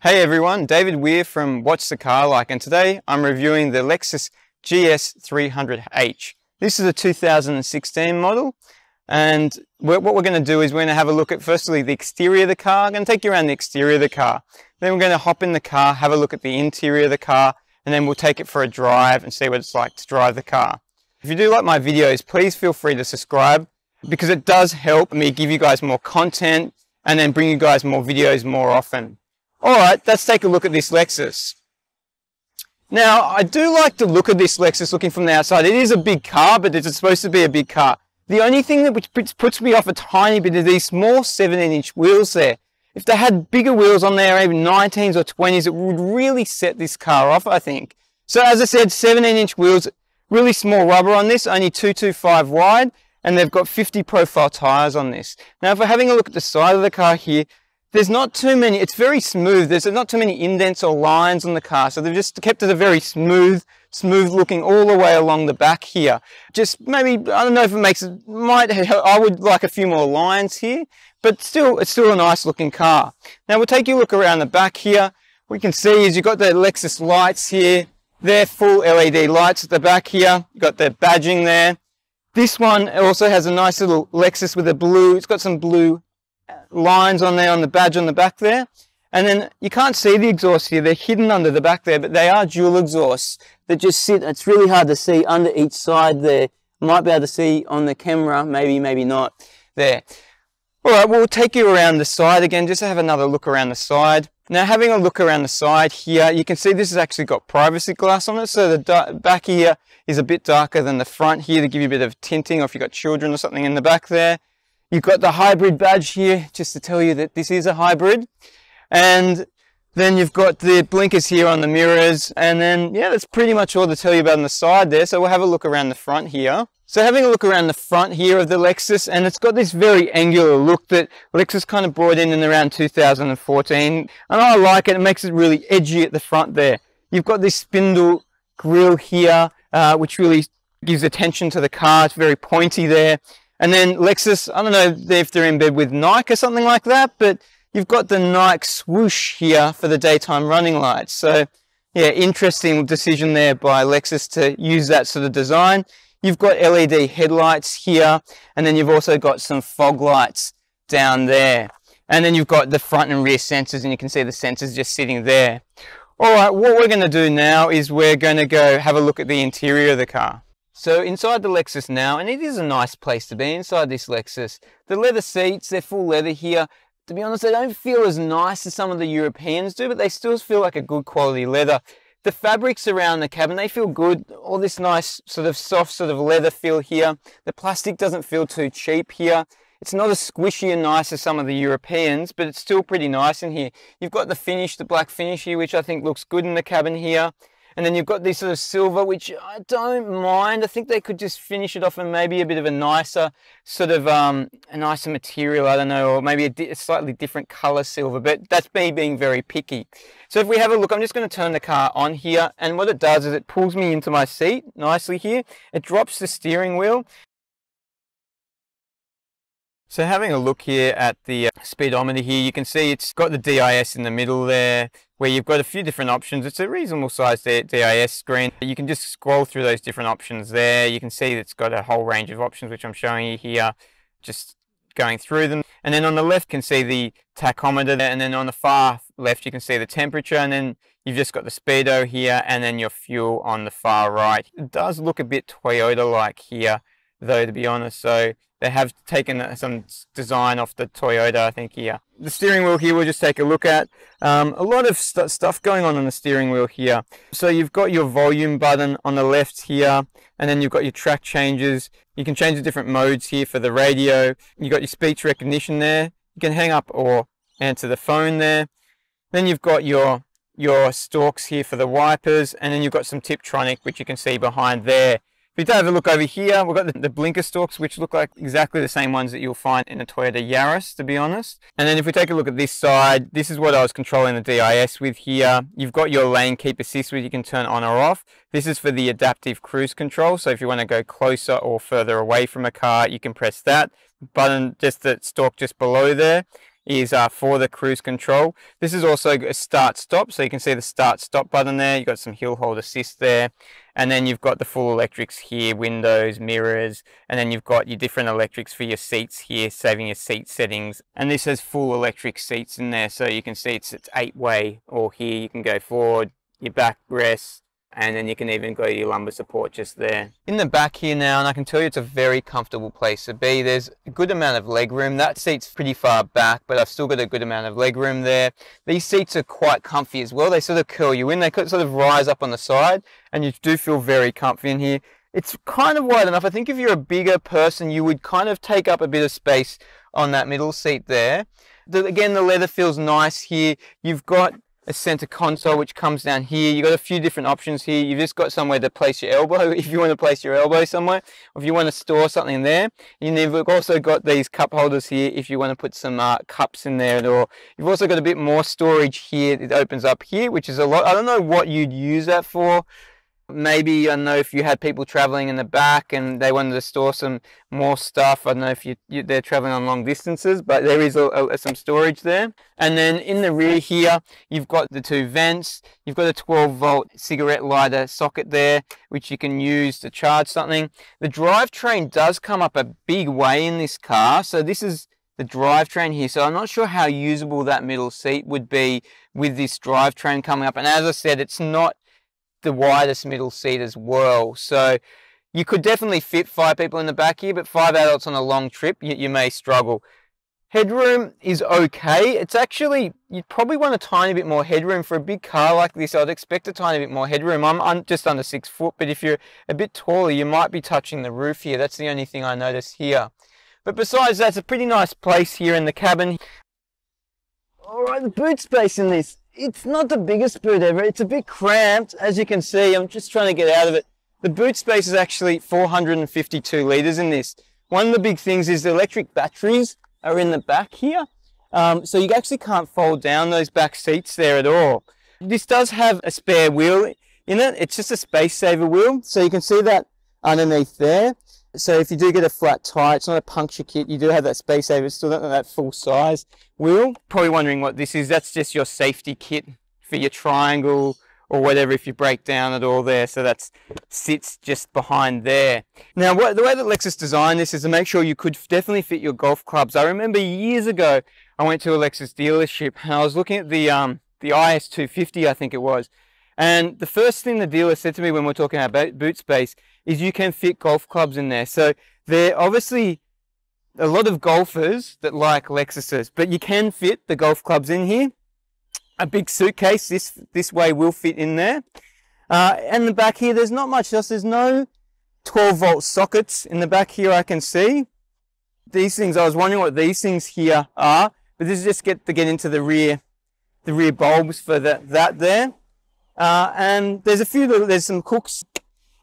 Hey everyone, David Weir from What's the Car Like, and today I'm reviewing the Lexus GS300h. This is a 2016 model, and what we're going to do is we're going to have a look at firstly the exterior of the car. I'm going to take you around the exterior of the car. Then we're going to hop in the car, have a look at the interior of the car, and then we'll take it for a drive and see what it's like to drive the car. If you do like my videos, please feel free to subscribe because it does help me give you guys more content and then bring you guys more videos more often. Alright, let's take a look at this Lexus. Now, I do like to look at this Lexus looking from the outside. It is a big car, but it's supposed to be a big car. The only thing that puts me off a tiny bit is these small 17-inch wheels there. If they had bigger wheels on there, maybe 19s or 20s, it would really set this car off, I think. So as I said, 17-inch wheels, really small rubber on this, only 225 wide, and they've got 50 profile tyres on this. Now, if we're having a look at the side of the car here, there's not too many, it's very smooth. There's not too many indents or lines on the car. So they've just kept it a very smooth looking all the way along the back here. Just maybe, I don't know if it makes it, I would like a few more lines here, but still, it's still a nice looking car. Now we'll take you a look around the back here. What you can see is you've got the Lexus lights here. They're full LED lights at the back here. You've got the badging there. This one also has a nice little Lexus with a blue, it's got some blue lines on there on the badge on the back there, and then you can't see the exhaust here, they're hidden under the back there, but they are dual exhausts that just sit, it's really hard to see under each side there. Might be able to see on the camera, maybe not there. Alright, we'll take you around the side again just to have another look around the side. Now having a look around the side here, you can see this has actually got privacy glass on it, so the back here is a bit darker than the front here to give you a bit of tinting, or if you've got children or something in the back there. You've got the hybrid badge here, just to tell you that this is a hybrid. And then you've got the blinkers here on the mirrors. And then, yeah, that's pretty much all to tell you about on the side there. So we'll have a look around the front here. So having a look around the front here of the Lexus, and it's got this very angular look that Lexus kind of brought in around 2014. And I like it, it makes it really edgy at the front there. You've got this spindle grille here, which really gives attention to the car. It's very pointy there. And then Lexus, I don't know if they're in bed with Nike or something like that, but you've got the Nike swoosh here for the daytime running lights. So yeah, interesting decision there by Lexus to use that sort of design. You've got LED headlights here, and then you've also got some fog lights down there. And then you've got the front and rear sensors, and you can see the sensors just sitting there. All right, what we're going to do now is we're going to go have a look at the interior of the car. So inside the Lexus now, and it is a nice place to be inside this Lexus. The leather seats, they're full leather here. To be honest, they don't feel as nice as some of the Europeans do, but they still feel like a good quality leather. The fabrics around the cabin, they feel good. All this nice sort of soft sort of leather feel here. The plastic doesn't feel too cheap here. It's not as squishy and nice as some of the Europeans, but it's still pretty nice in here. You've got the finish, the black finish here, which I think looks good in the cabin here. And then you've got this sort of silver, which I don't mind. I think they could just finish it off in maybe a bit of a nicer sort of a nicer material, I don't know, or maybe a slightly different color silver, but that's me being very picky. So if we have a look, I'm just going to turn the car on here, and what it does is it pulls me into my seat nicely here. It drops the steering wheel. So having a look here at the speedometer here, you can see it's got the DIS in the middle there, where you've got a few different options. It's a reasonable sized DIS screen. You can just scroll through those different options there. You can see it's got a whole range of options, which I'm showing you here, just going through them. And then on the left, you can see the tachometer there, and then on the far left, you can see the temperature, and then you've just got the speedo here, and then your fuel on the far right. It does look a bit Toyota-like here, though, to be honest. So they have taken some design off the Toyota, I think, here. The steering wheel here, we'll just take a look at. A lot of stuff going on the steering wheel here. So you've got your volume button on the left here, and then you've got your track changes. You can change the different modes here for the radio. You've got your speech recognition there. You can hang up or answer the phone there. Then you've got your stalks here for the wipers, and then you've got some Tiptronic, which you can see behind there. If you have a look over here, we've got the blinker stalks, which look like exactly the same ones that you'll find in a Toyota Yaris, to be honest. And then if we take a look at this side, this is what I was controlling the DIS with here. You've got your lane keep assist, which you can turn on or off. This is for the adaptive cruise control. So if you want to go closer or further away from a car, you can press that button, just the stalk just below there. is for the cruise control. This is also a start-stop, so you can see the start-stop button there. You've got some hill hold assist there. And then you've got the full electrics here, windows, mirrors, and then you've got your different electrics for your seats here, saving your seat settings. And this has full electric seats in there, so you can see it's 8-way, or here you can go forward, your backrest, and then you can even go to your lumbar support just there. In the back here now, and I can tell you it's a very comfortable place to be. There's a good amount of leg room. That seat's pretty far back, but I've still got a good amount of leg room there. These seats are quite comfy as well. They sort of curl you in. They sort of rise up on the side, and you do feel very comfy in here. It's kind of wide enough. I think if you're a bigger person, you would kind of take up a bit of space on that middle seat there. Again, the leather feels nice here. You've got a center console which comes down here. You've got a few different options here. You've just got somewhere to place your elbow if you want to place your elbow somewhere, or if you want to store something there. And you've also got these cup holders here if you want to put some cups in there, or you've also got a bit more storage here. It opens up here, which is a lot. I don't know what you'd use that for. Maybe, I don't know, if you had people traveling in the back and they wanted to store some more stuff. I don't know if they're traveling on long distances, but there is some storage there. And then in the rear here, you've got the 2 vents. You've got a 12-volt cigarette lighter socket there, which you can use to charge something. The drivetrain does come up a big way in this car. So this is the drivetrain here. So I'm not sure how usable that middle seat would be with this drivetrain coming up. And as I said, it's not the widest middle seat as well, so you could definitely fit 5 people in the back here, but 5 adults on a long trip, you may struggle. Headroom is okay. It's actually, you'd probably want a tiny bit more headroom for a big car like this. I'd expect a tiny bit more headroom. I'm just under 6 foot, but if you're a bit taller, you might be touching the roof here. That's the only thing I notice here. But besides that, it's a pretty nice place here in the cabin. Alright, the boot space in this, it's not the biggest boot ever. It's a bit cramped, as you can see. I'm just trying to get out of it. The boot space is actually 452 litres in this. One of the big things is the electric batteries are in the back here. So you actually can't fold down those back seats there at all. This does have a spare wheel in it. It's just a space saver wheel. So you can see that underneath there. So if you do get a flat tire, it's not a puncture kit, you do have that space saver, it's still not that full size wheel. Probably wondering what this is. That's just your safety kit for your triangle or whatever if you break down at all there. So that sits just behind there. Now, the way that Lexus designed this is to make sure you could definitely fit your golf clubs. I remember years ago, I went to a Lexus dealership and I was looking at the IS250, I think it was. And the first thing the dealer said to me when we're talking about boot space is you can fit golf clubs in there. So there are obviously a lot of golfers that like Lexuses, but you can fit the golf clubs in here. A big suitcase this way will fit in there. And the back here, there's not much else. There's no 12-volt sockets in the back here I can see. These things, I was wondering what these things here are, but this is just to get into the rear bulbs for that there. And there's some hooks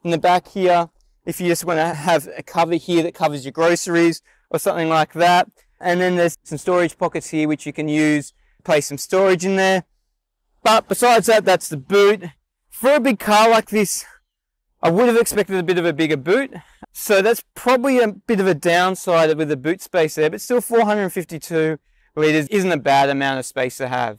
in the back here if you just want to have a cover here that covers your groceries or something like that. And then there's some storage pockets here which you can use, place some storage in there. But besides that, that's the boot. For a big car like this, I would have expected a bit of a bigger boot. So that's probably a bit of a downside with the boot space there, but still 452 litres isn't a bad amount of space to have.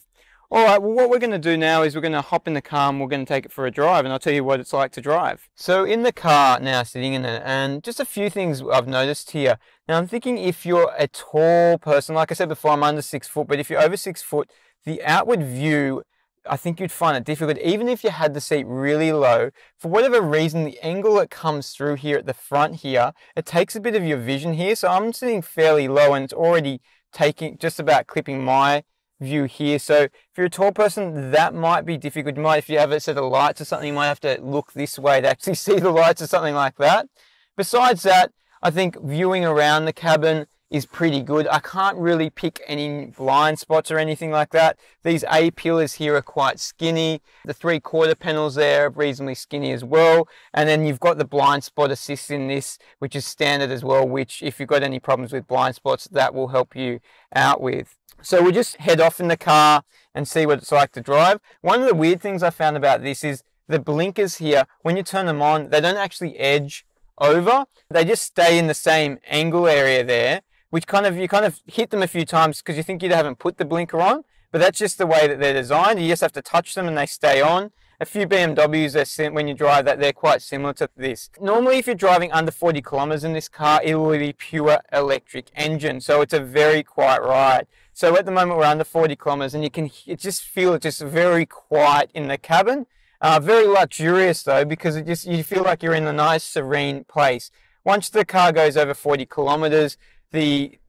Alright, well what we're going to do now is we're going to hop in the car and we're going to take it for a drive and I'll tell you what it's like to drive. So in the car now, sitting in it, and just a few things I've noticed here. Now I'm thinking if you're a tall person, like I said before, I'm under 6 foot, but if you're over 6 foot, the outward view, I think you'd find it difficult. Even if you had the seat really low, for whatever reason, the angle that comes through here at the front here, it takes a bit of your vision here. So I'm sitting fairly low and it's already just about clipping my view here. So if you're a tall person, that might be difficult. If you have a set of lights or something, you might have to look this way to actually see the lights or something like that. Besides that, I think viewing around the cabin is pretty good. I can't really pick any blind spots or anything like that. These A pillars here are quite skinny. The 3/4 panels there are reasonably skinny as well. And then you've got the blind spot assist in this, which is standard as well, which if you've got any problems with blind spots, that will help you out with. So we'll just head off in the car and see what it's like to drive. One of the weird things I found about this is the blinkers here, when you turn them on, they don't actually edge over. They just stay in the same angle area there, which you kind of hit them a few times because you think you haven't put the blinker on, but that's just the way that they're designed. You just have to touch them and they stay on. A few BMWs, when you drive that, they're quite similar to this. Normally, if you're driving under 40 kilometers in this car, it will be pure electric engine, so it's a very quiet ride. So at the moment, we're under 40 kilometers, and you just feel it's just very quiet in the cabin. Very luxurious though, because you feel like you're in a nice, serene place. Once the car goes over 40 kilometers, the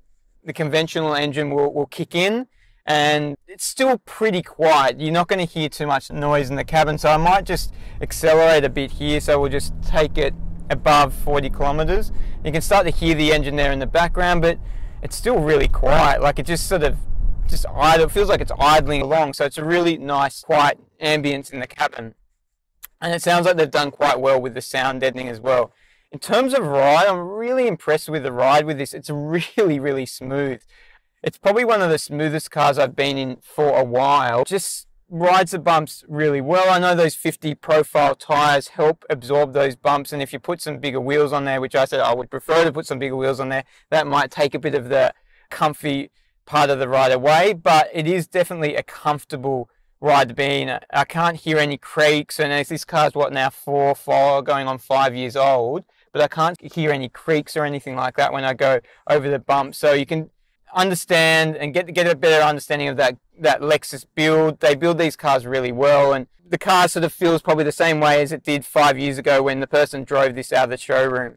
conventional engine will kick in, and it's still pretty quiet. You're not going to hear too much noise in the cabin, so I might just accelerate a bit here. So we'll just take it above 40 kilometers. You can start to hear the engine there in the background, but it's still really quiet. Like it just idle. It feels like it's idling along. So it's a really nice, quiet ambience in the cabin. And it sounds like they've done quite well with the sound deadening as well. In terms of ride, I'm really impressed with the ride with this. It's really, really smooth. It's probably one of the smoothest cars I've been in for a while. Just rides the bumps really well. I know those 50 profile tires help absorb those bumps, and if you put some bigger wheels on there, which I said I would prefer to put some bigger wheels on there, that might take a bit of the comfy part of the ride away, but it is definitely a comfortable ride to be in. I can't hear any creaks, and this car's what now, 4 going on 5 years old, but I can't hear any creaks or anything like that when I go over the bump. So you can understand and get a better understanding of that Lexus build. They build these cars really well, and the car sort of feels probably the same way as it did 5 years ago when the person drove this out of the showroom.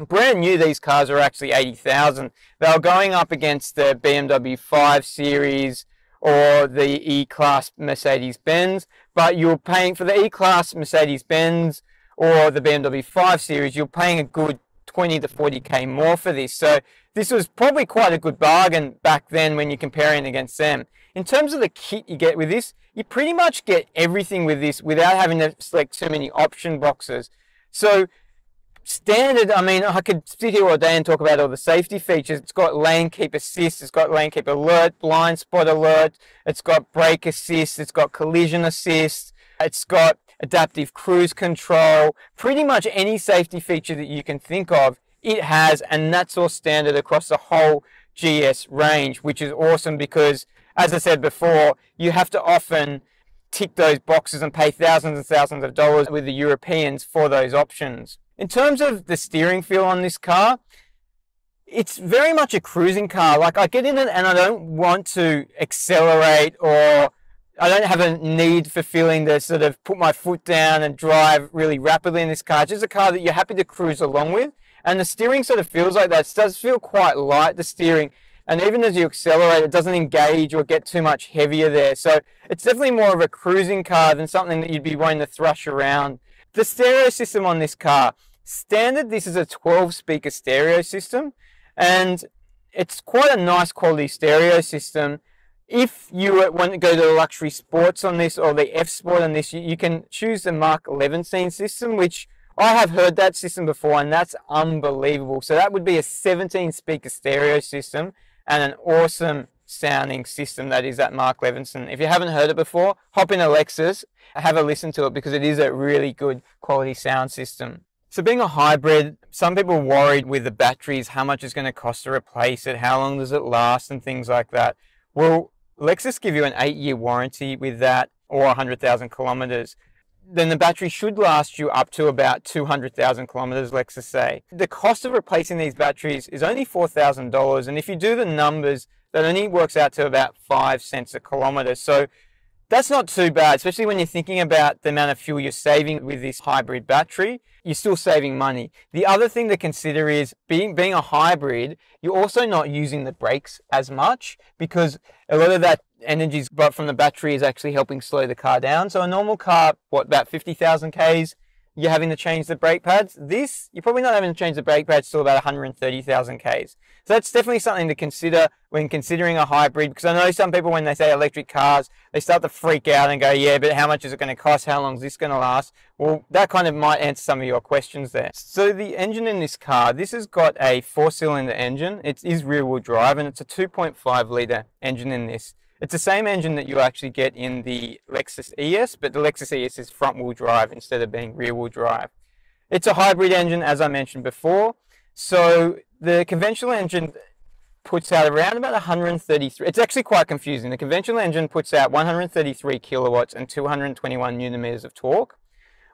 Brand new, these cars are actually 80,000. They were going up against the BMW 5 Series or the E-Class Mercedes-Benz, but you're paying for the E-Class Mercedes-Benz or the BMW 5 Series, you're paying a good 20 to 40k more for this. So this was probably quite a good bargain back then when you're comparing against them. In terms of the kit you get with this, you pretty much get everything with this without having to select too many option boxes. So standard, I mean, I could sit here all day and talk about all the safety features. It's got lane keep assist, it's got lane keep alert, blind spot alert, it's got brake assist, it's got collision assist, it's got adaptive cruise control. Pretty much any safety feature that you can think of, it has, and that's all standard across the whole GS range, which is awesome because, as I said before, you have to often tick those boxes and pay thousands and thousands of dollars with the Europeans for those options. In terms of the steering feel on this car, it's very much a cruising car. Like, I get in it and I don't want to accelerate, or I don't have a need for feeling to sort of put my foot down and drive really rapidly in this car. It's just a car that you're happy to cruise along with. And the steering sort of feels like that. It does feel quite light, the steering. And even as you accelerate, it doesn't engage or get too much heavier there. So it's definitely more of a cruising car than something that you'd be wanting to thrush around. The stereo system on this car, standard, this is a 12-speaker stereo system. And it's quite a nice quality stereo system. If you want to go to the luxury sports on this, or the F Sport on this, you can choose the Mark Levinstein system, which I have heard that system before, and that's unbelievable. So that would be a 17-speaker stereo system and an awesome sounding system that is that Mark Levinstein. If you haven't heard it before, hop in a Lexus, have a listen to it, because it is a really good quality sound system. So being a hybrid, some people are worried with the batteries, how much it's going to cost to replace it, how long does it last, and things like that. Well, Lexus give you an 8-year warranty with that, or 100,000 kilometers. Then the battery should last you up to about 200,000 kilometers, Lexus say. The cost of replacing these batteries is only $4,000, and if you do the numbers, that only works out to about 5 cents a kilometer. So that's not too bad, especially when you're thinking about the amount of fuel you're saving with this hybrid battery. You're still saving money. The other thing to consider is being a hybrid, you're also not using the brakes as much, because a lot of that energy from the battery is actually helping slow the car down. So a normal car, about 50,000 Ks, you're having to change the brake pads. This, you're probably not having to change the brake pads till about 130,000 Ks. So that's definitely something to consider when considering a hybrid, because I know some people, when they say electric cars, they start to freak out and go, yeah, but how much is it going to cost? How long is this going to last? Well, that kind of might answer some of your questions there. So the engine in this car, this has got a 4-cylinder engine. It is rear-wheel drive, and it's a 2.5 litre engine in this. It's the same engine that you actually get in the Lexus ES, but the Lexus ES is front-wheel drive instead of being rear-wheel drive. It's a hybrid engine, as I mentioned before. So the conventional engine, puts out around about 133. It's actually quite confusing. The conventional engine puts out 133 kilowatts and 221 newton meters of torque.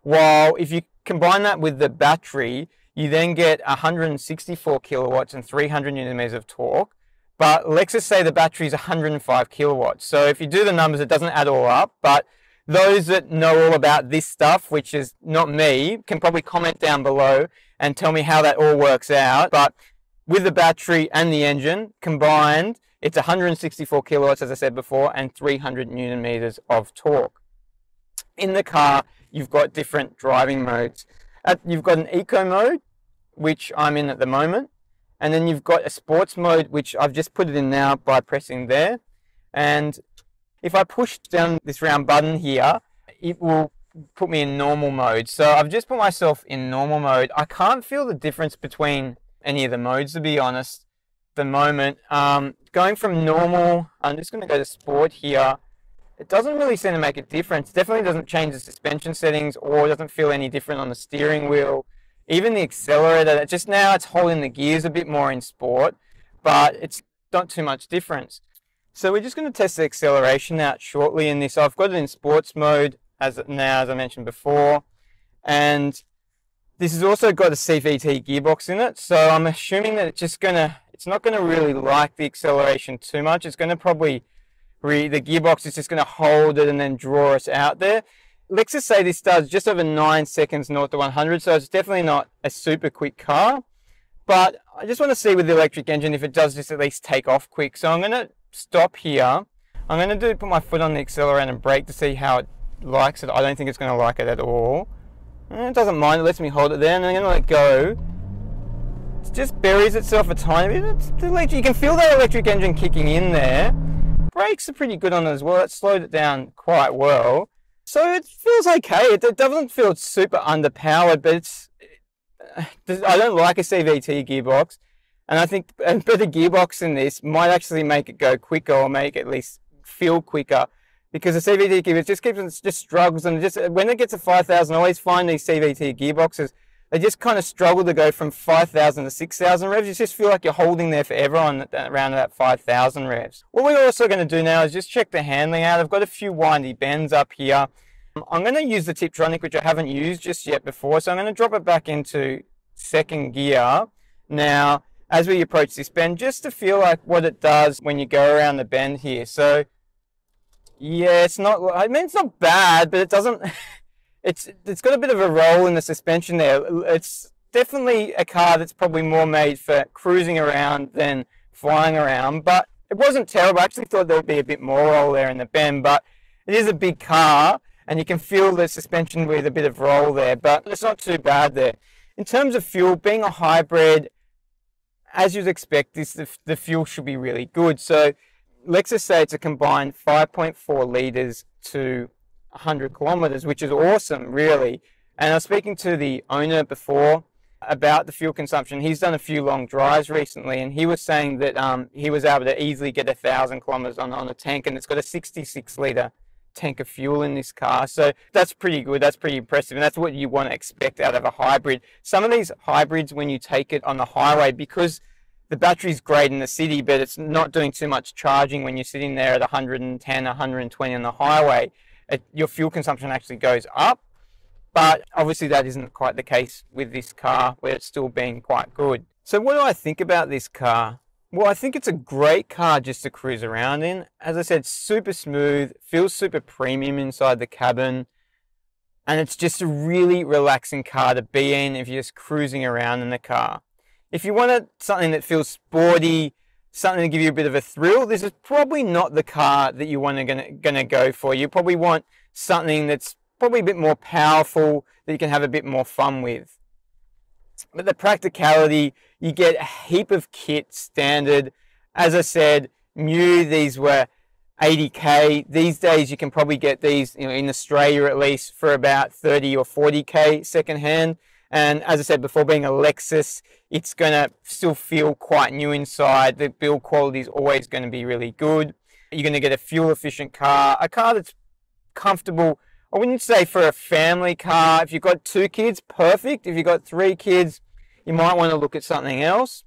While if you combine that with the battery, you then get 164 kilowatts and 300 newton meters of torque. But Lexus say the battery is 105 kilowatts. So if you do the numbers, it doesn't add all up. But those that know all about this stuff, which is not me, can probably comment down below and tell me how that all works out. But with the battery and the engine combined, it's 164 kilowatts, as I said before, and 300 newton meters of torque. In the car, you've got different driving modes. You've got an eco mode, which I'm in at the moment. And then you've got a sports mode, which I've just put it in now by pressing there. And if I push down this round button here, it will put me in normal mode. So I've just put myself in normal mode. I can't feel the difference between any of the modes, to be honest, at the moment. Going from normal, I'm just going to go to sport here. It doesn't really seem to make a difference. Definitely doesn't change the suspension settings or doesn't feel any different on the steering wheel. Even the accelerator, just now it's holding the gears a bit more in sport, but it's not too much difference. So we're just going to test the acceleration out shortly in this. I've got it in sports mode as I mentioned before. And this has also got a CVT gearbox in it. So I'm assuming that it's not going to really like the acceleration too much. It's going to probably, the gearbox is just going to hold it and then draw us out there. Lexus say this does just over 9 seconds 0 to 100, so it's definitely not a super quick car. But I just want to see with the electric engine if it does just at least take off quick. So I'm going to stop here. I'm going to put my foot on the accelerator and brake to see how it likes it. I don't think it's going to like it at all. It doesn't mind, it lets me hold it there, and I'm going to let it go. It just buries itself a tiny bit. You can feel that electric engine kicking in there. Brakes are pretty good on it as well. It slowed it down quite well. So it feels okay. It doesn't feel super underpowered, but I don't like a CVT gearbox. And I think a better gearbox in this might actually make it go quicker or make it at least feel quicker. Because the CVT gearbox just struggles, and when it gets to 5,000, I always find these CVT gearboxes, they just kind of struggle to go from 5,000 to 6,000 revs. You just feel like you're holding there forever on around about 5,000 revs. What we're also going to do now is just check the handling out. I've got a few windy bends up here. I'm going to use the Tiptronic, which I haven't used just yet before. So I'm going to drop it back into second gear now as we approach this bend, just to feel like what it does when you go around the bend here. So yeah, it's not bad, but it doesn't... It's got a bit of a roll in the suspension there. It's definitely a car that's probably more made for cruising around than flying around, but it wasn't terrible. I actually thought there would be a bit more roll there in the bend, but it is a big car, and you can feel the suspension with a bit of roll there, but it's not too bad there. In terms of fuel, being a hybrid, as you'd expect, the fuel should be really good. So Lexus say it's a combined 5.4 litres to 100 kilometers, which is awesome, really. And I was speaking to the owner before about the fuel consumption. He's done a few long drives recently, and he was saying that he was able to easily get 1,000 kilometers on a tank, and it's got a 66 litre tank of fuel in this car. So that's pretty good. That's pretty impressive, and that's what you want to expect out of a hybrid. Some of these hybrids, when you take it on the highway, because the battery's great in the city, but it's not doing too much charging when you're sitting there at 110, 120 on the highway, your fuel consumption actually goes up. But obviously that isn't quite the case with this car, where it's still being quite good. So what do I think about this car? Well, I think it's a great car just to cruise around in. As I said, super smooth, feels super premium inside the cabin. And it's just a really relaxing car to be in if you're just cruising around in the car. If you wanted something that feels sporty, something to give you a bit of a thrill, this is probably not the car that you want to go for. You probably want something that's probably a bit more powerful, that you can have a bit more fun with. But the practicality, you get a heap of kit standard. As I said, new, these were 80k. These days you can probably get these, in Australia at least, for about 30 or 40k secondhand. And as I said before, being a Lexus, it's going to still feel quite new inside. The build quality is always going to be really good. You're going to get a fuel efficient car, a car that's comfortable. I wouldn't say for a family car. If you've got 2 kids, perfect. If you've got 3 kids, you might want to look at something else.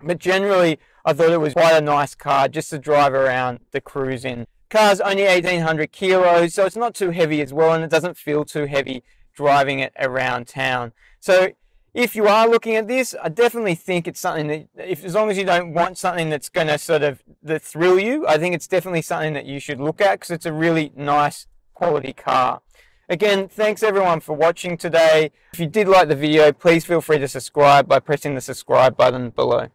But generally, I thought it was quite a nice car just to drive around the cruise in. Car's only 1800 kilos, so it's not too heavy as well, and it doesn't feel too heavy driving it around town. So if you are looking at this, I definitely think it's something that, as long as you don't want something that's going to sort of thrill you, I think it's definitely something that you should look at, because it's a really nice quality car. Again, thanks everyone for watching today. If you did like the video, please feel free to subscribe by pressing the subscribe button below.